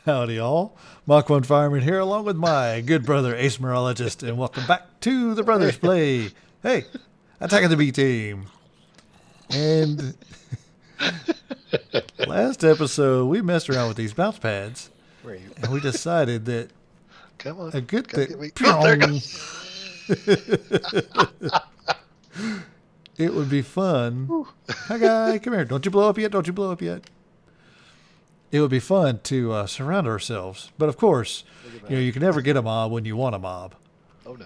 Howdy all. Mach 1 Fireman here along with my good brother Ace Merologist, and welcome back to the Brothers Play. Hey, Attack of the B Team. And last episode we messed around with these bounce pads Where are you? and we decided that Come on. a good Gotta thing get me. Oh, there it goes. it would be fun. Whew. Hi guy, come here. Don't you blow up yet? Don't you blow up yet? It would be fun to surround ourselves. But of course, Look at you know, that. you can never get a mob when you want a mob. Oh no.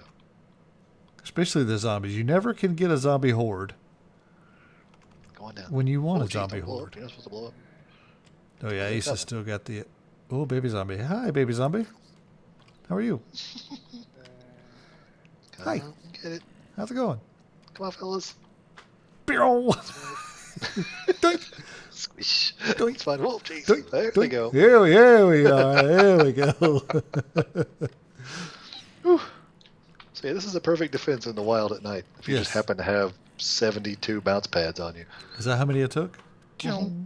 Especially the zombies. You never can get a zombie horde Go on down. when you want Oh, a geez, zombie don't blow horde. up. You're not supposed to blow up. Oh yeah, What's Ace up? has still got the... Oh, baby zombie. Hi, baby zombie. How are you? Come Hi. on, get it. How's it going? Come on, fellas. Pew! Doink, Squish. Doink. It's fine. Whoa, jeez. doink, There we doink. go. Here we are. There we go. Whew. So yeah, this is a perfect defense in the wild at night. If you Yes. just happen to have 72 bounce pads on you. Is that how many it took? Mhm.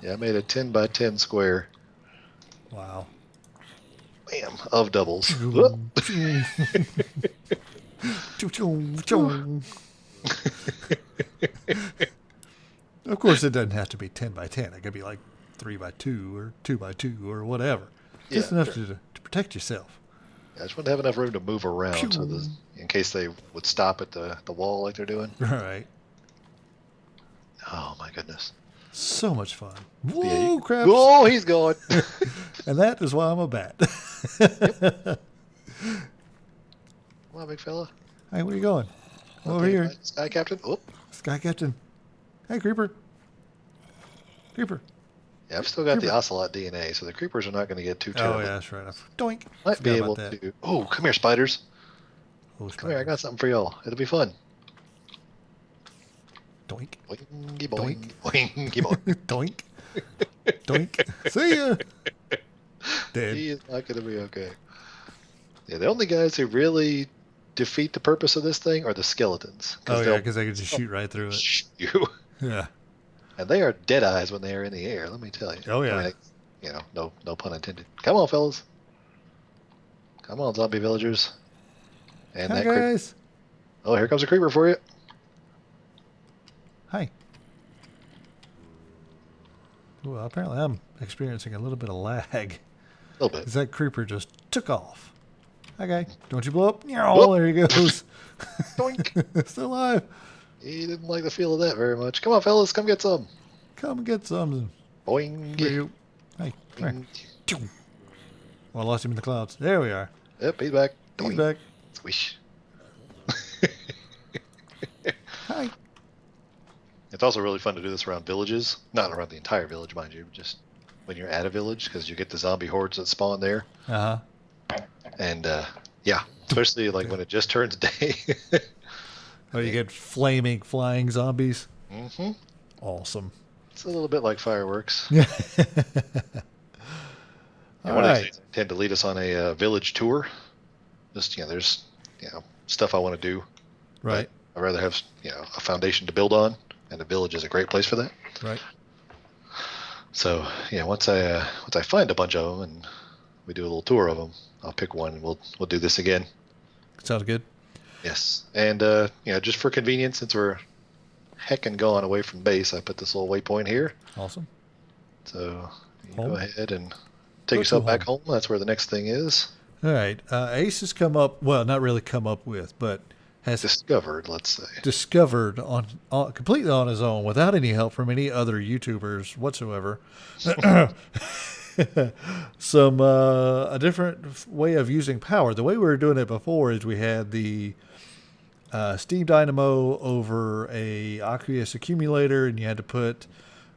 Yeah, I made a 10 by 10 square. Wow. Bam, of doubles. Whoop. Of course, it doesn't have to be 10 by 10. It could be like 3 by 2 or 2 by 2 or whatever. Just Yeah, enough to protect yourself. I just want to have enough room to move around so Pew. in case they would stop at the wall like they're doing. Right. Oh my goodness. So much fun. Yeah, Whoa, crap. Oh, he's gone. And that is why I'm a bat. Come on, big fella. Hey, where are you going? Over Okay, here. Sky Captain. Oh, Sky Captain. Hey, Creeper. Creeper. yeah, I've still got the Creeper. Ocelot DNA, so the creepers are not going to get too Oh, terrible. yeah, that's right. Doink. Might be Forgot able about that. to. Oh, come here, spiders. Oh, Come here, I got something for y'all. It'll be fun. Doink. Boingy boing, boingy boing. Doink. Doink. See ya. Dead. He is not going to be okay. Yeah, the only guys who really defeat the purpose of this thing are the skeletons. Oh, yeah, they'll because they can just shoot right through it. shoot you. Yeah. And they are dead eyes when they are in the air, let me tell you. Oh, yeah. I mean, no pun intended. Come on, fellas. Come on, zombie villagers. And Hi, that creeper. guys. Oh, here comes a creeper for you. Hi. Well, apparently I'm experiencing a little bit of lag. A little bit. Because that creeper just took off. Hi, guy. Don't you blow up? Whoop. Oh, there he goes. Doink. Still alive. He didn't like the feel of that very much. Come on, fellas, come get some. Come and get some. Where Boing. you? Hey, come here. Well, I lost him in the clouds. There we are. Yep, he's back. He's Doink. back. Squish. Hi. It's also really fun to do this around villages. Not around the entire village, mind you, but just when you're at a village, because you get the zombie hordes that spawn there. Uh-huh. And, yeah, especially like when it just turns day. Oh, you get flaming, flying zombies. Mm-hmm. Awesome. It's a little bit like fireworks. Yeah. And All one of right. these days I intend to lead us on a village tour. Just, there's, stuff I want to do. Right. I'd rather have, a foundation to build on, and the village is a great place for that. Right. So, once I find a bunch of them and we do a little tour of them, I'll pick one and we'll do this again. Sounds good. Yes. And, just for convenience, since we're heckin' gone away from base, I put this little waypoint here. Awesome. So you Home? go ahead and Go take to yourself back home. home. That's where the next thing is. All right. Ace has come up, well, not really come up with, but has Discovered, let's say. discovered on completely on his own without any help from any other YouTubers whatsoever some a different way of using power. The way we were doing it before is we had the steam dynamo over a aqueous accumulator, and you had to put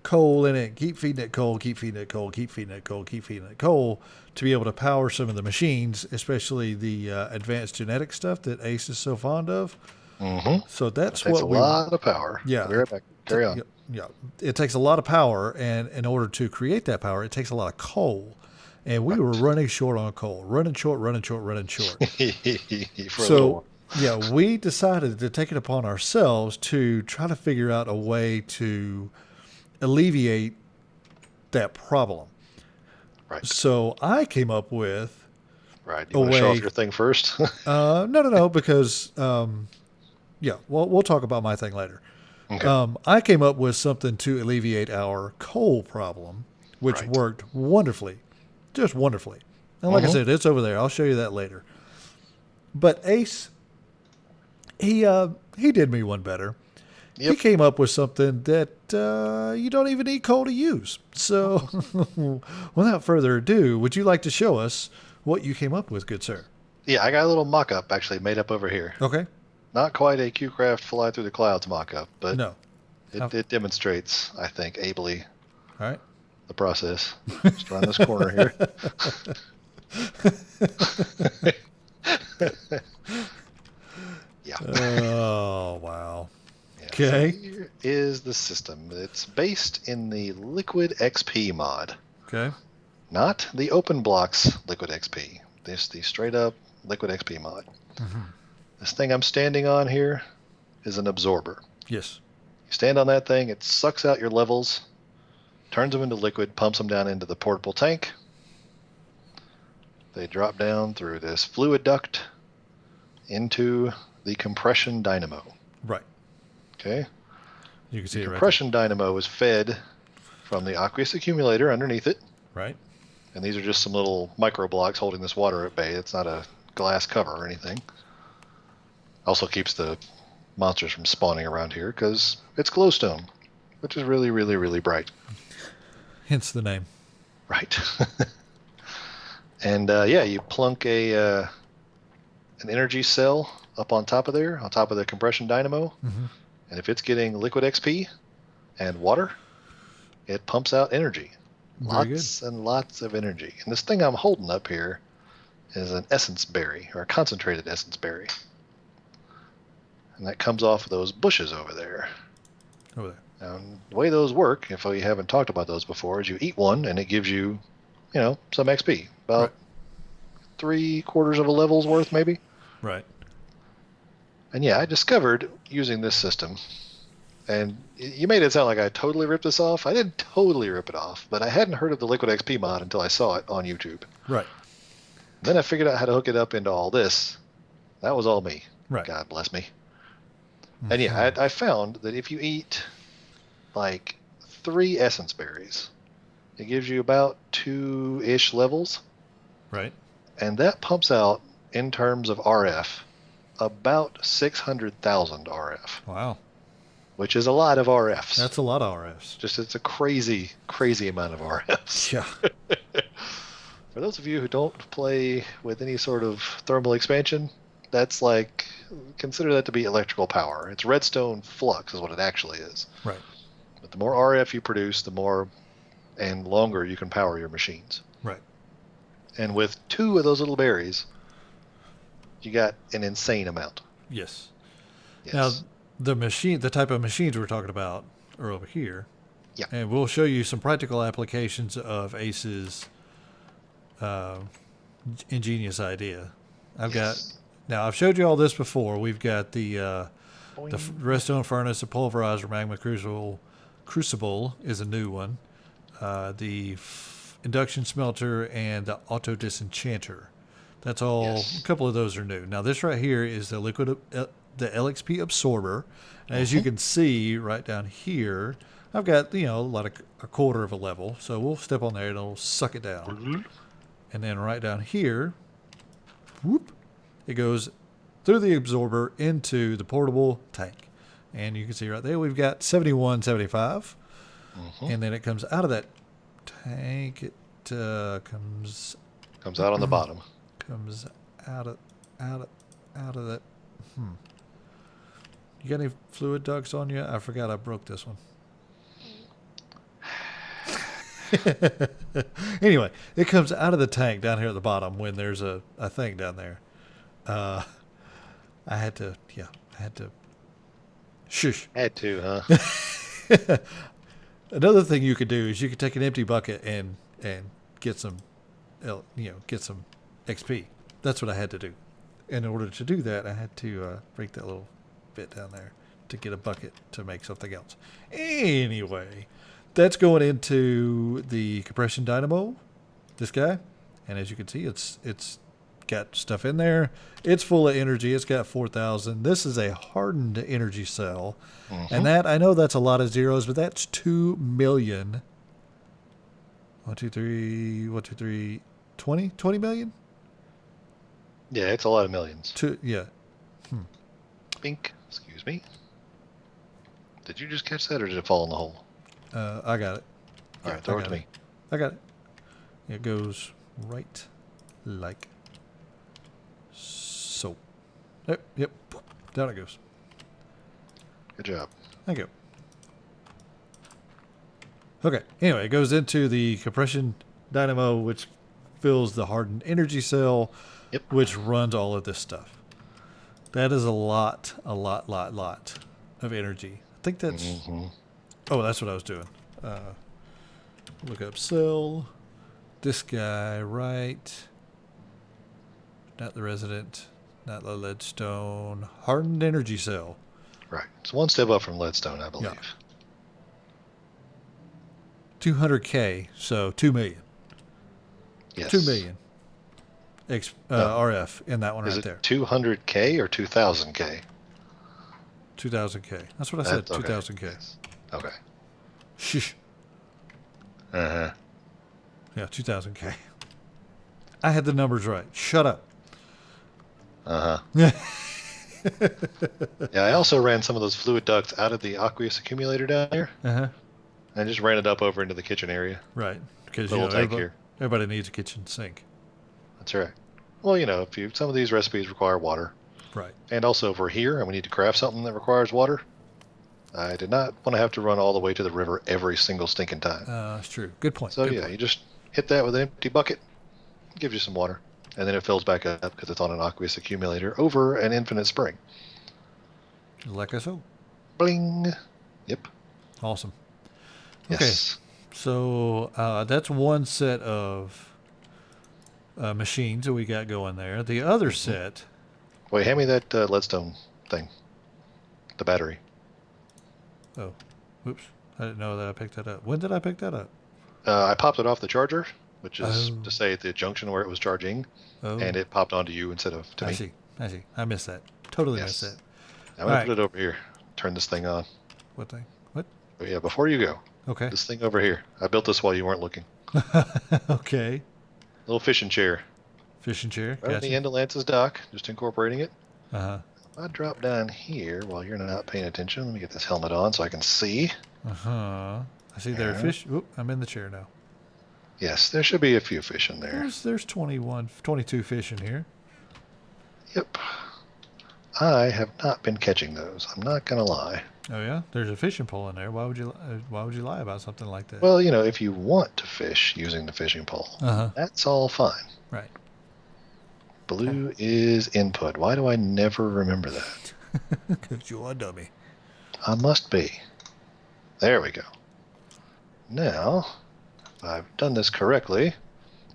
coal in it, keep feeding it coal, keep feeding it coal, keep feeding it coal, keep feeding it coal to be able to power some of the machines, especially the advanced genetic stuff that Ace is so fond of. Mm-hmm. So that's Takes what a we. lot of power. Yeah. I'll be right back. Carry on. Yeah, it takes a lot of power, and in order to create that power, it takes a lot of coal. And we were running short on coal, running short. For a little So, while. yeah, we decided to take it upon ourselves to try to figure out a way to alleviate that problem. Right. So I came up with Right. You a want to show off way. your thing first? No, because yeah, we'll talk about my thing later. Okay. I came up with something to alleviate our coal problem, which Right. worked wonderfully, just wonderfully. And like I Mm-hmm. said, it's over there. I'll show you that later. But Ace, he did me one better. He Yep. came up with something that you don't even need coal to use. So, without further ado, would you like to show us what you came up with, good sir? Yeah, I got a little mock-up actually made up over here. Okay. Not quite a QCraft fly through the clouds mock-up, but No. it demonstrates, I think, ably All right. the process. Just around this corner here. Yeah. Oh, wow. Yeah, Okay. So here is the system. It's based in the Liquid XP mod, Okay. not the Open Blocks Liquid XP. This the straight up Liquid XP mod. Mm-hmm. This thing I'm standing on here is an absorber. Yes. You stand on that thing, it sucks out your levels, turns them into liquid, pumps them down into the portable tank. They drop down through this fluid duct into the compression dynamo. Right. Okay? You can see The it right compression dynamo is fed from the aqueous accumulator underneath it. there. Right. And these are just some little micro blocks holding this water at bay. It's not a glass cover or anything. Also keeps the monsters from spawning around here because it's glowstone, which is really, really, really bright. Hence the name. Right. And yeah, you plunk an energy cell up on top of there, on top of the compression dynamo. Mm-hmm. And if it's getting liquid XP and water, it pumps out energy. Very Lots and lots of energy. And this thing I'm holding up here is an essence berry, or a concentrated essence berry. And that comes off of those bushes over there. Over there. Now, the way those work, if you haven't talked about those before, is you eat one and it gives you, some XP. About 3/4 of a level's worth, maybe. Right. And yeah, I discovered using this system, and you made it sound like I totally ripped this off. I didn't totally rip it off, but I hadn't heard of the Liquid XP mod until I saw it on YouTube. Right. Then I figured out how to hook it up into all this. That was all me. Right. God bless me. And yeah, I found that if you eat like 3 essence berries, it gives you about 2-ish levels. Right. And that pumps out, in terms of RF, about 600,000 RF, Wow. which is a lot of RFs. That's a lot of RFs. It's a crazy, crazy amount of RFs. Yeah. For those of you who don't play with any sort of thermal expansion, that's like, consider that to be electrical power. It's redstone flux is what it actually is. Right. But the more RF you produce, the more and longer you can power your machines. Right. And with 2 of those little berries, you got an insane amount. Yes. Yes. Now, the type of machines we're talking about are over here. Yeah. And we'll show you some practical applications of Ace's ingenious idea. I've showed you all this before. We've got the redstone furnace, the pulverizer, magma crucible is a new one. The induction smelter and the auto disenchanter. That's all. Yes. A couple of those are new. Now this right here is the the LXP absorber. And as you can see right down here, I've got like a 1/4 of a level. So we'll step on there and it'll suck it down. And then right down here, whoop, it goes through the absorber into the portable tank. And you can see right there we've got 7175. And then it comes out of that tank. It comes out on the bottom. comes out of that. You got any fluid ducts on you? I forgot I broke this one. Anyway, it comes out of the tank down here at the bottom when there's a thing down there. I had to shush. Had to, huh? Another thing you could do is you could take an empty bucket and get some, get some XP. That's what I had to do. In order to do that, I had to break that little bit down there to get a bucket to make something else. Anyway, that's going into the compression dynamo, this guy, and as you can see, it's got stuff in there. It's full of energy. It's got 4,000. This is a hardened energy cell, and that I know that's a lot of zeros, but that's 2 million. 1, 2, 3, 1, 2, 3, 20 million. Yeah, it's a lot of millions. Yeah. Bink. Excuse me. Did you just catch that, or did it fall in the hole? I got it. All right, throw it to me. I got it. It goes right like so. Yep. Down it goes. Good job. Thank you. Okay. Anyway, it goes into the compression dynamo, which fills the hardened energy cell, which runs all of this stuff. That is a lot of energy. I think that's... Oh, that's what I was doing. Look up cell. This guy, right. Not the resident. Not the leadstone. Hardened energy cell. Right. It's one step up from leadstone, I believe. Yeah. 200K, so 2 million. Yes. 2 million RF in that one Is right it there. 200K or 2000K? 2000K. That's what I said. Okay. 2000K. Yes. Okay. Shh. Uh-huh. Yeah, 2000K. I had the numbers right. Shut up. Uh-huh. Yeah, I also ran some of those fluid ducts out of the aqueous accumulator down here. Uh-huh. I just ran it up over into the kitchen area. Right. Because Little tank here. everybody needs a kitchen sink. That's right. Well, some of these recipes require water. Right. And also, if we're here and we need to craft something that requires water, I did not want to have to run all the way to the river every single stinking time. That's true. Good point. So, Good point. you just hit that with an empty bucket, gives you some water, and then it fills back up because it's on an aqueous accumulator over an infinite spring. Like I so. Bling. Yep. Awesome. Yes. Okay. So that's one set of machines that we got going there. The other set... Wait, hand me that leadstone thing. The battery. Oh, oops. I didn't know that I picked that up. When did I pick that up? I popped it off the charger, which is to say at the junction where it was charging, and it popped onto you instead of to me. I see. I missed that. Totally missed that. I'm going to put it over here. Turn this thing on. What thing? What? Oh, yeah, before you go. Okay. This thing over here. I built this while you weren't looking. Okay. Little fishing chair. Fishing chair. Right on the end of Lance's dock, just incorporating it. Uh-huh. If I drop down here while you're not paying attention, let me get this helmet on so I can see. Uh-huh. I see there are fish. Oop, I'm in the chair now. Yes, there should be a few fish in there. There's 22 fish in here. Yep. I have not been catching those. I'm not going to lie. Oh yeah, there's a fishing pole in there. Why would you lie about something like that? Well, if you want to fish using the fishing pole, that's all fine. Right. Blue is input. Why do I never remember that? Because you're a dummy. I must be. There we go. Now, if I've done this correctly,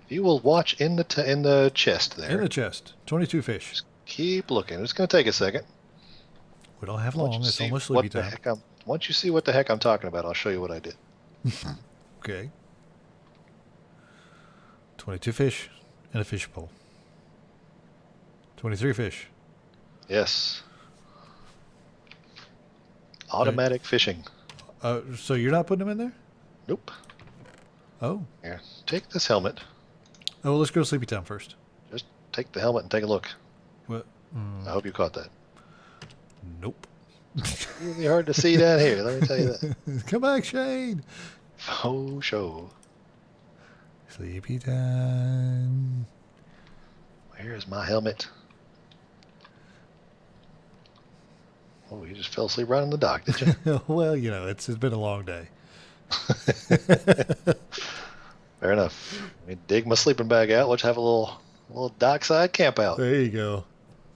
if you will watch in the chest there. In the chest, 22 fish. Just keep looking. It's going to take a second. We don't have long. It's almost sleepy time. Once you see what the heck I'm talking about, I'll show you what I did. Okay. 22 fish and a fish pole. 23 fish. Yes. Automatic fishing. So you're not putting them in there? Nope. Oh. Here, take this helmet. Oh, well, let's go to sleepy time first. Just take the helmet and take a look. What? I hope you caught that. Nope. Really hard to see down here, let me tell you that. Come back, Shane. Faux show. Sleepy time. Where's my helmet? Oh, you just fell asleep right on the dock, did you? Well, it's been a long day. Fair enough. Let me dig my sleeping bag out. Let's have a little dockside camp out. There you go.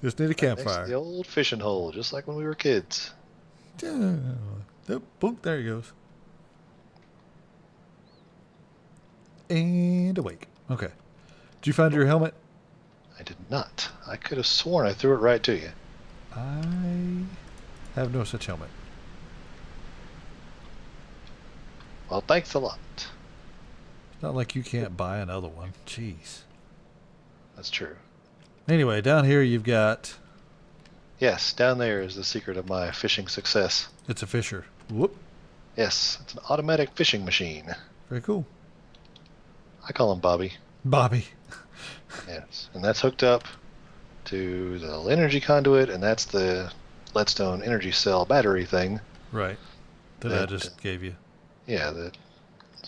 Just need a campfire. Next to the old fishing hole, just like when we were kids. Boom, there he goes. And awake. Okay. Did you find your helmet? I did not. I could have sworn I threw it right to you. I have no such helmet. Well, thanks a lot. Not like you can't buy another one. Jeez. That's true. Anyway, down here you've got... Yes, down there is the secret of my fishing success. It's a fisher. Whoop. Yes, it's an automatic fishing machine. Very cool. I call him Bobby. Bobby. Yes, and that's hooked up to the energy conduit, and that's the leadstone energy cell battery thing. Right. That I just gave you. Yeah, that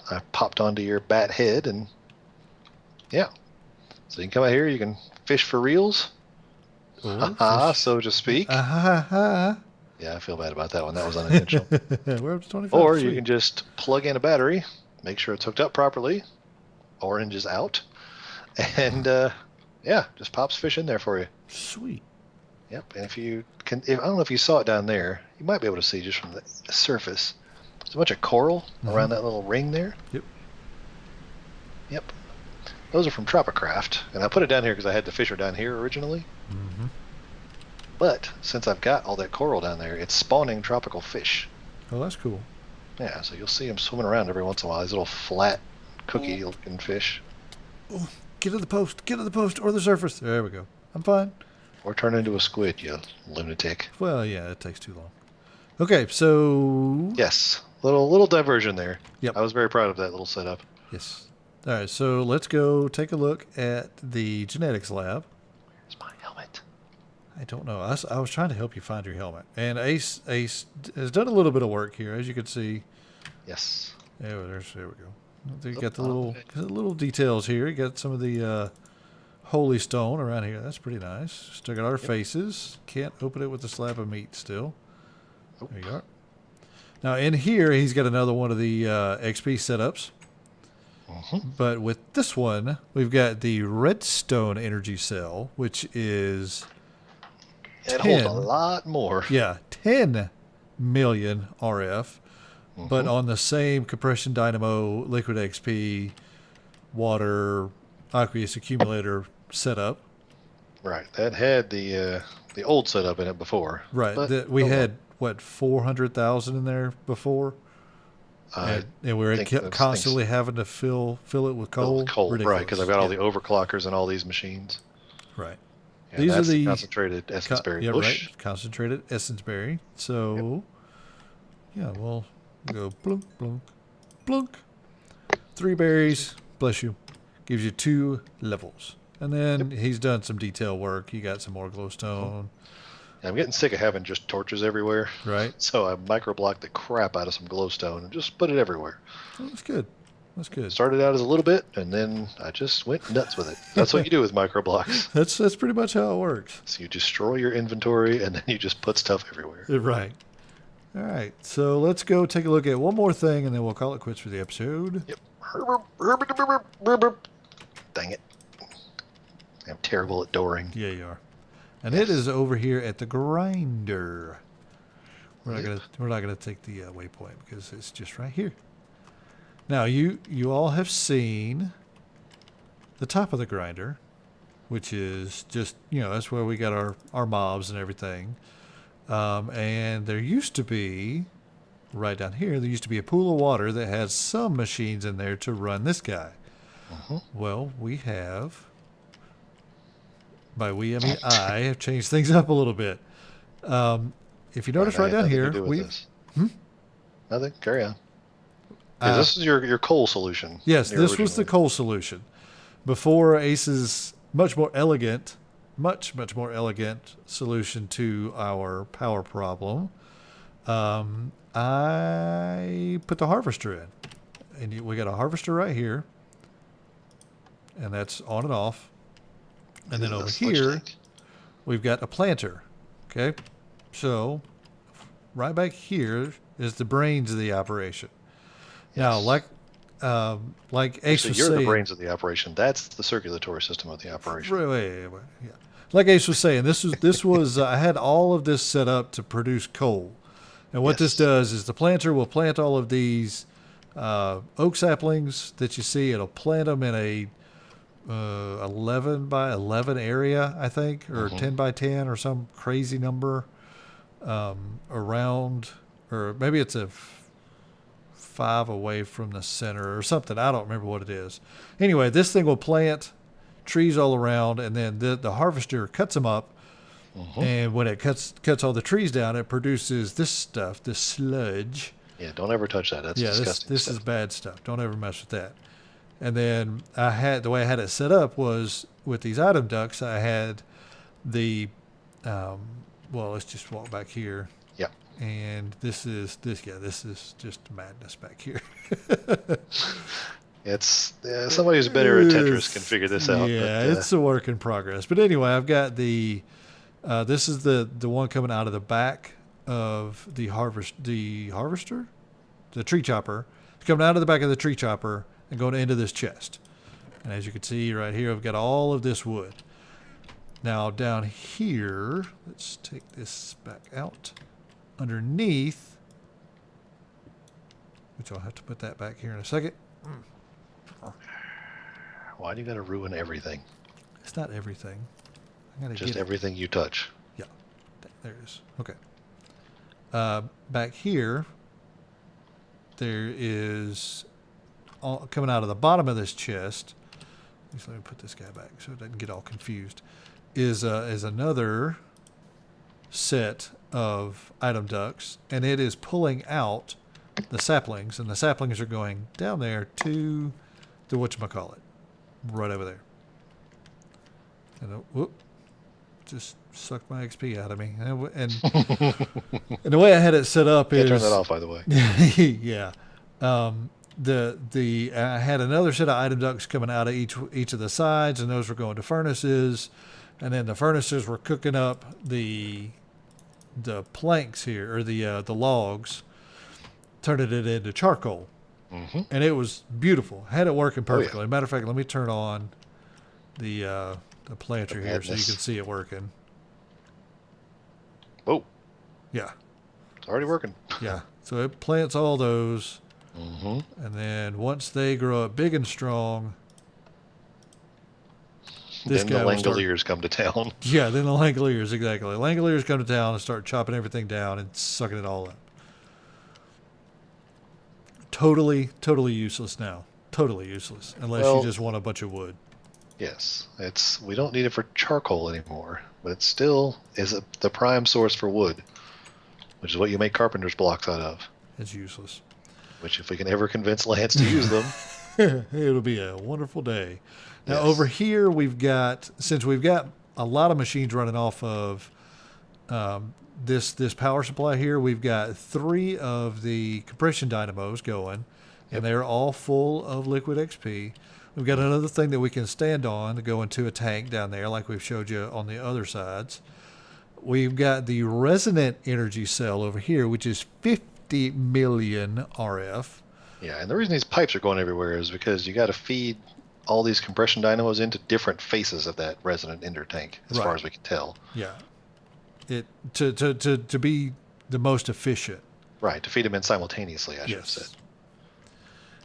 I popped onto your bat head, and yeah. So you can come out here, you can fish for reels. Or So to speak. ha. Yeah, I feel bad about that one. That was unintentional. We're up to 25. Or Sweet. you can just plug in a battery, make sure it's hooked up properly, orange is out, and yeah, just pops fish in there for you. Sweet. Yep, and if you can, I don't know if you saw it down there, you might be able to see just from the surface. There's a bunch of coral around that little ring there. Yep. Yep. Those are from Tropicraft, and I put it down here because I had the fisher down here originally. Mm-hmm. But since I've got all that coral down there, it's spawning tropical fish. Oh, that's cool. Yeah, so you'll see them swimming around every once in a while. These little flat, cookie-looking fish. Oh, get to the post. Get to the post or the surface. There we go. I'm fine. Or turn into a squid, you lunatic. Well, yeah, it takes too long. Okay, so... Yes, little diversion there. Yep. I was very proud of that little setup. Yes. All right, so let's go take a look at the genetics lab. Where's my helmet? I don't know. I was trying to help you find your helmet. And Ace has done a little bit of work here, as you can see. Yes. There we go. You got the little details here. You got some of the holy stone around here. That's pretty nice. Still got our faces. Can't open it with a slab of meat still. Nope. There you are. Now in here, he's got another one of the XP setups. Mm-hmm. But with this one, we've got the redstone energy cell, which is... It holds a lot more. Yeah, 10 million RF, but on the same compression dynamo, liquid XP, water, aqueous accumulator setup. Right. That had the old setup in it before. Right. But We had, what, 400,000 in there before? I And we were think those constantly having to fill it with coal. coal, right? Ridiculous. Because I've got all the overclockers and all these machines. Right. And These are that's the concentrated essence berry yeah, bush. right. Concentrated essence berry. So, yeah, we'll go blunk, blunk, blunk. 3 berries, bless you, gives you 2 levels. And then he's done some detail work. You got some more glowstone, Yeah, I'm getting sick of having just torches everywhere. right? So I microblocked the crap out of some glowstone and just put it everywhere. Oh, that's good. That's good. Started out as a little bit, and then I just went nuts with it. That's what you do with microblocks. That's pretty much how it works. So you destroy your inventory, and then you just put stuff everywhere. Right. All right. So let's go take a look at one more thing, and then we'll call it quits for the episode. Yep. Dang it. I'm terrible at dooring. Yeah, you are. And it is over here at the grinder. We're not gonna take the waypoint because it's just right here. Now you all have seen the top of the grinder, which is just that's where we got our mobs and everything. And there used to be right down here. There used to be a pool of water that had some machines in there to run this guy. Well, we have. By we, I mean I have changed things up a little bit. If you notice right down here, Nothing. Carry on. This is your coal solution. Yes, this was the coal solution. Before Ace's much more elegant solution to our power problem, I put the harvester in. And we got a harvester right here. And that's on and off. And then over here, we've got a planter. Okay? So, right back here is the brains of the operation. Yes. Now, like Ace was saying... You're the brains of the operation. That's the circulatory system of the operation. Wait, yeah. Like Ace was saying, this was I had all of this set up to produce coal. And what this does is the planter will plant all of these oak saplings that you see. It'll plant them in a 11 by 11 area, I think, or 10 by 10 or some crazy number around, or maybe it's a 5 away from the center or something. I don't remember what it is. Anyway, this thing will plant trees all around, and then the harvester cuts them up. And when it cuts all the trees down, it produces this stuff, this sludge. Yeah, don't ever touch that. That's disgusting. This is bad stuff. Don't ever mess with that. And then the way I had it set up was with these item ducts. I had the let's just walk back here. Yeah. And this is just madness back here. It's somebody who's better at Tetris can figure this out. Yeah, but, it's a work in progress. But anyway, I've got this is the one coming out of the back of the harvester, the tree chopper. It's coming out of the back of the tree chopper and going into this chest. And as you can see right here, I've got all of this wood. Now down here, let's take this back out. Underneath, which I'll have to put that back here in a second. Why do you got to ruin everything? It's not everything. I gotta Just get everything you touch. Yeah, there it is. Okay. Back here, there is coming out of the bottom of this chest. Let me put this guy back so it doesn't get all confused. Is another set of item ducts, and it is pulling out the saplings, and the saplings are going down there to the whatchamacallit, right over there. And whoop, just sucked my XP out of me. And the way I had it set up is turn that off, by the way. Yeah. I had another set of item ducts coming out of each of the sides, and those were going to furnaces, and then the furnaces were cooking up the planks here, or the logs, turning it into charcoal. And it was beautiful. Had it working perfectly. Oh, yeah. Matter of fact, let me turn on the planter here so you can see it working. Oh, Yeah. it's already working. Yeah. So it plants all those. And then once they grow up big and strong, Then the Langoliers come to town. Yeah, then the Langoliers, exactly. Langoliers come to town and start chopping everything down and sucking it all up. Totally useless now. Totally useless. Unless you just want a bunch of wood. Yes, we don't need it for charcoal anymore, but it still is the prime source for wood, which is what you make carpenter's blocks out of. It's useless. Which, if we can ever convince Lance to use them, it'll be a wonderful day. Now over here since we've got a lot of machines running off of this power supply here, we've got 3 of the compression dynamos going, and they're all full of liquid XP. We've got another thing that we can stand on to go into a tank down there, like we've showed you on the other sides. We've got the resonant energy cell over here, which is 50 million RF. Yeah, and the reason these pipes are going everywhere is because you got to feed all these compression dynamos into different faces of that resonant ender tank, as far as we can tell. Yeah, to be the most efficient. Right, to feed them in simultaneously, I should have said.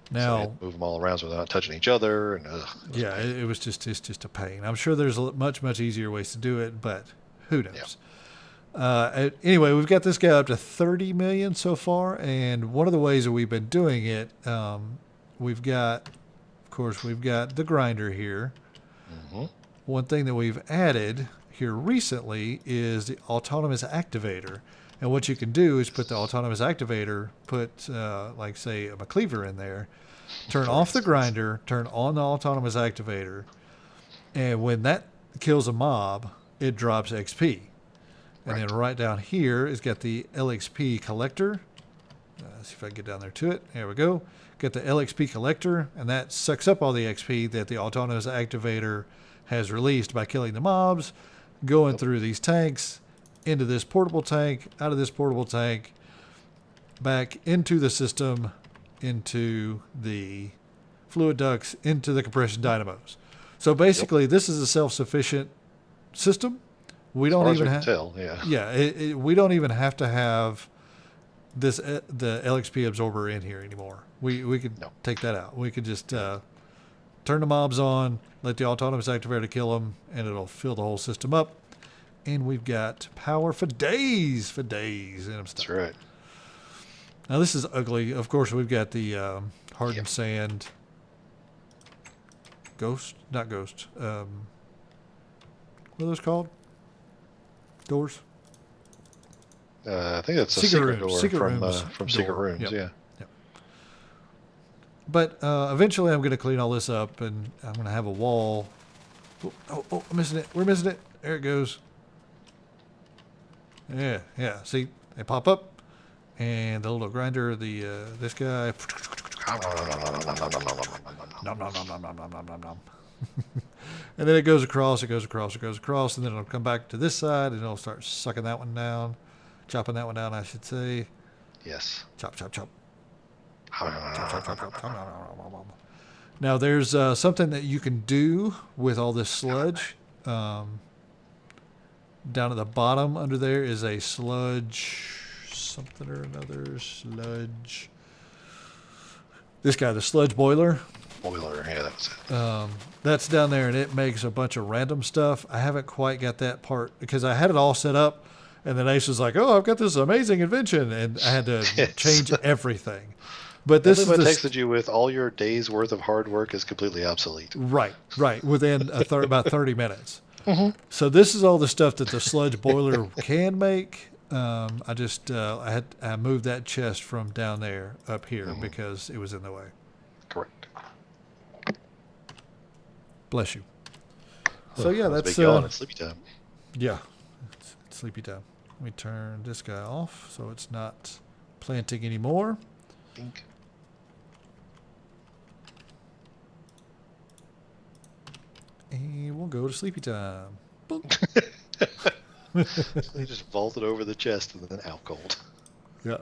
Now, so move them all around so they're not touching each other, and it's just a pain. I'm sure there's much easier ways to do it, but who knows? Yeah. Anyway, we've got this guy up to 30 million so far, and one of the ways that we've been doing it, we've got the grinder here. One thing that we've added here recently is the autonomous activator. And what you can do is put the autonomous activator, like say a McCleaver in there, turn off the grinder, turn on the autonomous activator, and when that kills a mob, it drops XP. And then right down here is got the LXP collector. Let's see if I can get down there to it. There we go. Got the LXP collector, and that sucks up all the XP that the autonomous activator has released by killing the mobs, going through these tanks, into this portable tank, out of this portable tank, back into the system, into the fluid ducts, into the compression dynamos. So basically, this is a self-sufficient system. We don't even have to tell. We don't even have to have the LXP absorber in here anymore. We could take that out. We could just turn the mobs on, let the autonomous activator kill them, and it'll fill the whole system up. And we've got power for days in them stuff. That's right. Now this is ugly. Of course, we've got the hardened Yep. sand ghost, not ghost. What are those called? Doors. I think that's a Secret secret rooms. door Secret from rooms Secret door. Rooms. Yep. Yeah. Yep. But eventually, I'm going to clean all this up, and I'm going to have a wall. Oh, I'm missing it. We're missing it. There it goes. Yeah. See, they pop up, and the little grinder, this guy. Nom, nom, nom, nom, nom, nom, nom, nom, nom. And then it goes across, and then it'll come back to this side, and it'll start sucking that one down, chopping that one down, I should say. Yes. Chop. Now, there's something that you can do with all this sludge. Down at the bottom under there is a sludge, something or another, sludge. This guy, the sludge boiler. Boiler. Yeah, that was it. That's down there, and it makes a bunch of random stuff. I haven't quite got that part because I had it all set up, and then Ace was like, "Oh, I've got this amazing invention," and I had to Yes. change everything. But this is Everyone the texted you with all your days worth of hard work is completely obsolete. right within about 30 minutes. So this is all the stuff that the sludge boiler can make. I just I moved that chest from down there up here because it was in the way. Correct. Bless you. So yeah, That's that's big yawn. It's sleepy time. yeah, it's sleepy time. Let me turn this guy off so it's not planting anymore. Think. And we'll go to sleepy time. He just vaulted over the chest and then out cold. Yeah.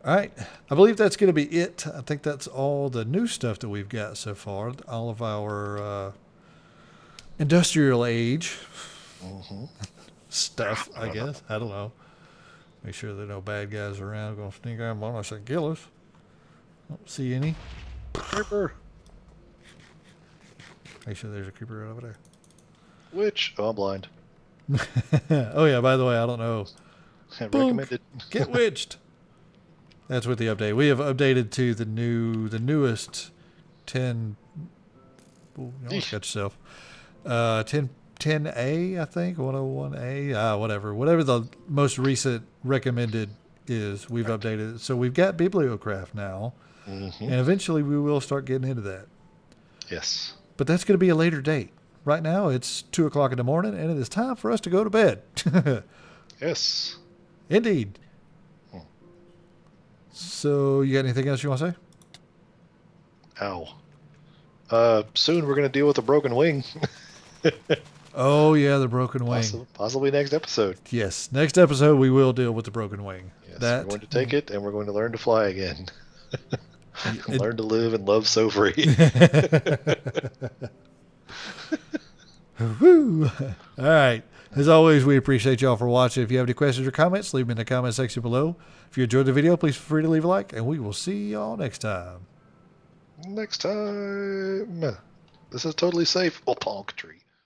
All right. I believe that's going to be it. I think that's all the new stuff that we've got so far. All of our industrial age stuff, I guess. I don't know. Make sure there are no bad guys around going to sneak up on us and kill us. Don't see any. Creeper. Make sure there's a creeper right over there. Witch. Oh, I'm blind. Oh, yeah. By the way, I don't know. Recommended. Get witched. That's with the update. We have updated to the newest 10. Oh, you almost got yourself. 10A, I think, 101A, whatever the most recent recommended is. We've updated it, so we've got Bibliocraft now, and eventually we will start getting into that. Yes. But that's going to be a later date. Right now, it's 2:00 in the morning, and it is time for us to go to bed. Yes. Indeed. So, you got anything else you want to say? Ow. Soon we're going to deal with a broken wing. Oh, yeah, the broken wing. Possibly next episode. Yes, next episode we will deal with the broken wing. Yes, we're going to take it, and we're going to learn to fly again. It- Learn to live and love so free. Woo! All right. As always, we appreciate y'all for watching. If you have any questions or comments, leave them in the comment section below. If you enjoyed the video, please feel free to leave a like, and we will see y'all next time. Next time. This is totally safe. Oh, palm tree.